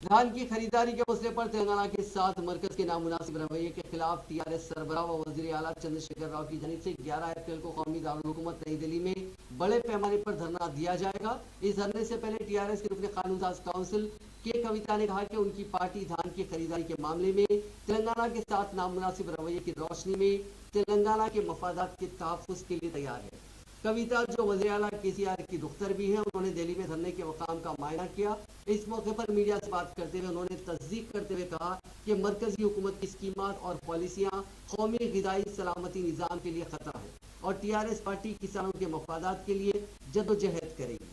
धान की खरीदारी के मसले पर तेलंगाना के साथ मरकज के नामुनासिब रवैये के खिलाफ टीआरएस सरबराह व वजीर आला चंद्रशेखर राव की जानिब से 11 अप्रैल को कौमी दारुल हुकूमत नई दिल्ली में बड़े पैमाने पर धरना दिया जाएगा। इस धरने से पहले टीआरएस के रुकने कानून साज काउंसिल के कविता ने कहा कि उनकी पार्टी धान की खरीदारी के मामले में तेलंगाना के साथ नामुनासिब रवैये की रोशनी में तेलंगाना के मफादात के तहफ़्फ़ुज़ के लिए तैयार है। कविता जो वज़ीर आला केसीआर की दुख्तर भी हैं, उन्होंने दिल्ली में धरने के मकाम का मायना किया। इस मौके पर मीडिया से बात करते हुए उन्होंने तस्दीक करते हुए कहा कि मरकजी हुकूमत की स्कीमात और पॉलिसियां कौमी ग़िज़ाई सलामती निज़ाम के लिए खतरा है और टीआरएस पार्टी किसानों के मफादात के लिए जदोजहद करेगी।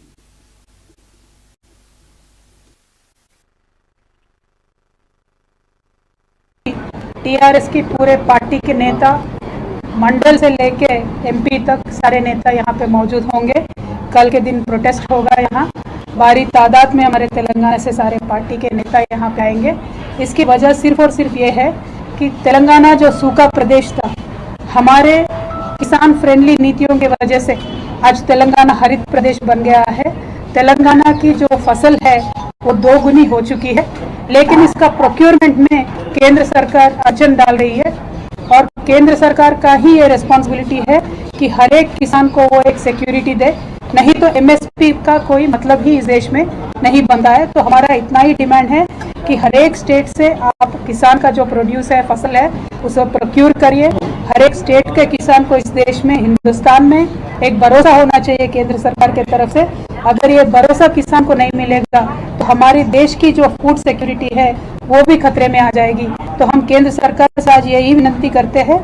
टीआरएस की पूरे पार्टी के नेता मंडल से लेके एमपी तक सारे नेता यहाँ पे मौजूद होंगे। कल के दिन प्रोटेस्ट होगा, यहाँ भारी तादाद में हमारे तेलंगाना से सारे पार्टी के नेता यहाँ पे आएंगे। इसकी वजह सिर्फ और सिर्फ ये है कि तेलंगाना जो सूखा प्रदेश था, हमारे किसान फ्रेंडली नीतियों की वजह से आज तेलंगाना हरित प्रदेश बन गया है। तेलंगाना की जो फसल है वो 2 गुनी हो चुकी है, लेकिन इसका प्रोक्योरमेंट में केंद्र सरकार अड़चन डाल रही है और केंद्र सरकार का ही ये रिस्पॉन्सिबिलिटी है कि हर एक किसान को वो एक सिक्योरिटी दे, नहीं तो एमएसपी का कोई मतलब ही इस देश में नहीं बनता है। तो हमारा इतना ही डिमांड है कि हर एक स्टेट से आप किसान का जो प्रोड्यूस है, फसल है, उसे प्रोक्योर करिए। हर एक स्टेट के किसान को इस देश में, हिंदुस्तान में एक भरोसा होना चाहिए केंद्र सरकार की तरफ से। अगर ये भरोसा किसान को नहीं मिलेगा तो हमारे देश की जो फूड सिक्योरिटी है वो भी खतरे में आ जाएगी। तो हम केंद्र सरकार से आज यही विनती करते हैं